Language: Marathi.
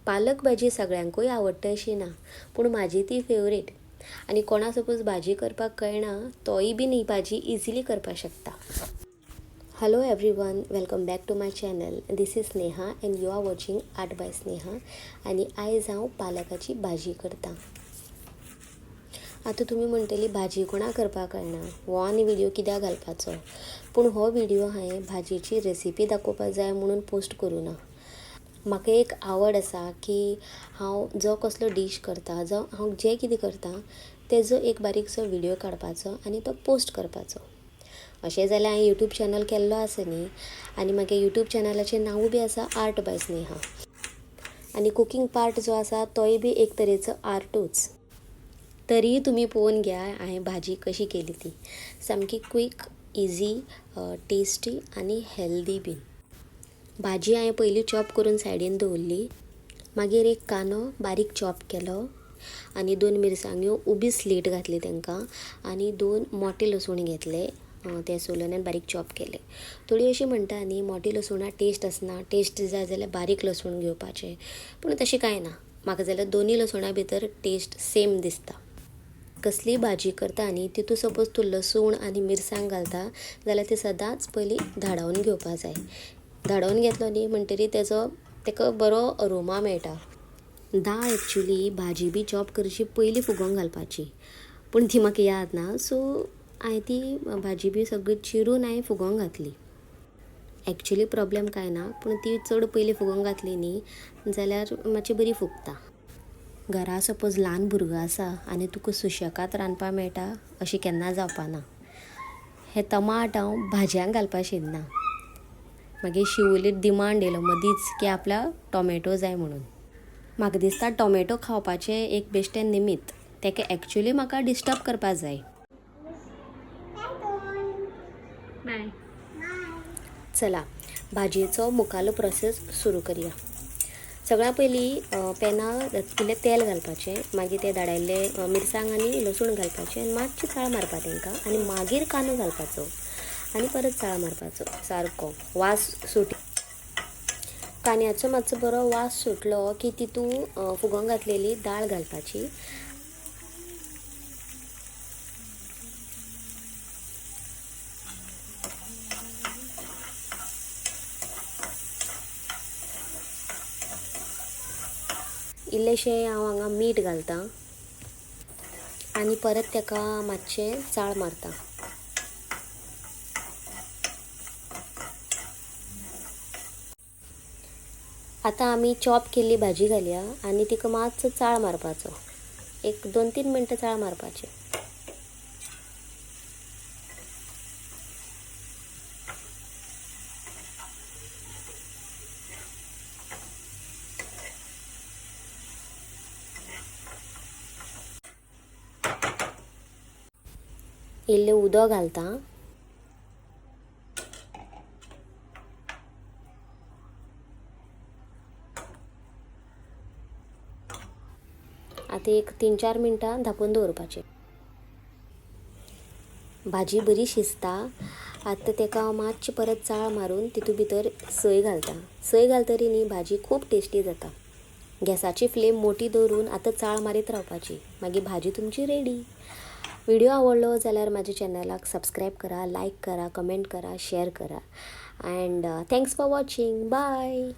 पालक भाजी सगळ्यांकूय आवडटा अशी ना, पूण म्हाजी ती फेवरेट. आनी कोणा सपोज भाजी करपाक कळना तोय बीन ही भाजी इजिली करपाक शकता. Hello everyone, welcome back to my channel. This is Sneha and you are watching art by Sneha. आनी आयज हांव पालकाची भाजी करता. आतां तुमी म्हणटली भाजी कोणा करपाक कळना, हो आनी व्हिडिओ कित्याक घालपाचो. पूण हो व्हिडिओ हांवें भाजयेची रेसिपी दाखोवपाक जाय म्हणून पोस्ट करूना. म्हाका एक आवड आसा की हांव जो कसलो डीश करता, जो हांव जें कितें करता तेजो एक बारीकसो व्हिडिओ काडपाचो आनी तो पोस्ट करपाचो. अशें जाल्यार हांवें यूट्यूब चॅनल केल्लो आसा न्ही, आनी म्हागे यूट्यूब चॅनलाचें नांवूय बी आसा आर्ट बाय स्नेहा. आनी कुकींग पार्ट जो आसा तोय बी एक तरेचो आर्टूच. तरी तुमी पळोवन घ्या हांवें भाजी कशी केली ती. सामकी क्वीक, इजी, टेस्टी आनी हेल्दी बीन. भाजी हांवें पयलीं चॉप करून सायडीन दवरली. मागीर एक कांदो बारीक चॉप केलो आनी 2 मिरसांग्यो उबी स्लीट घातली तांकां आनी 2 मोटे लसूण घेतले. ते सोलून आनी बारीक चॉप केले. थोडी अशी म्हणटा न्ही मोटी लसुणा टेस्ट आसना, टेस्ट जाय जाल्यार बारीक लसूण घेवपाचें, पूण तशें कांय ना. म्हाका जाल्यार दोनी लसुणा भितर टेस्ट सेम दिसता. कसलीय भाजी करता न्ही तितूंत सपोज तूं लसूण आनी मिरसांग घालता जाल्यार ती सदांच पयलीं धाडावन घेवपाक जाय. धाडावन घेतलो न्ही म्हणटरी तेका बरो अरोमा मेळटा. दाळ एक्चुली भाजी बी चॉप करची पयलीं फुगोवंक घालपाची, पूण ती म्हाका याद ना, सो हांवें ती भाजी बी सगळी चिरून हांवें फुगोवंक घातली. एक्चुली प्रॉब्लेम कांय ना, पूण ती चड पयलीं फुगोवंक घातली न्ही जाल्यार मातशी बरी फुगता. घरा सपोज ल्हान भुरगो आसा आनी तुका सुशेगाद रांदपाक मेळटा अशें केन्ना जावपाना. हे टमाट हांव भाजयांक घालपाक शिनना. मागीर शिवोलेक डिमांड येयलो मदींच की आपल्याक टॉमॅटो जाय म्हणून. म्हाका दिसता टॉमॅटो खावपाचें एक बेश्टें निमित्त, तेका एक्चुली म्हाका डिस्टर्ब करपाक जाय. चला भाजयेचो मुखालो प्रोसेस सुरू करया. सगळ्यां पयलीं पॅनार इल्लें तेल घालपाचें, मागीर ते धाडायल्ले मिरसांग आनी लसूण घालपाचें आनी मातशी चाळ मारपा तांकां आनी मागीर कांदो घालपाचो आनी परत चाळ मारपाचो सारको वास कांद्याचो मातसो बरो वास सुटलो की तितूं फुगोवंक घातलेली दाळ घालपाची. इल्लेशें हांव हांगा मीठ घालतां आनी परत तेका मातशें चाळ मारता. आतां आमी चॉप केल्ली भाजी घालया आनी तिका मातसो चाळ मारपाचो. एक 2-3 मिनटां चाळ मारपाचें. इल्लें उदक घालता. आतां एक 3-4 मिनटां धांपून दवरपाचें. भाजी बरी शिजता. आतां तेका मातशी परत चाळ मारून तितूंत भितर सय घालता. सय घालतरी न्ही भाजी खूब टेस्टी जाता. गॅसाची फ्लेम मोठी दवरून आतां चाळ मारीत रावपाची. मागीर भाजी तुमची रेडी. व्हिडिओ आवडलो जाल्यार म्हाज्या चॅनलाक सबस्क्रायब करा, लायक करा, कमेंट करा, शेअर करा. And thanks for watching. Bye.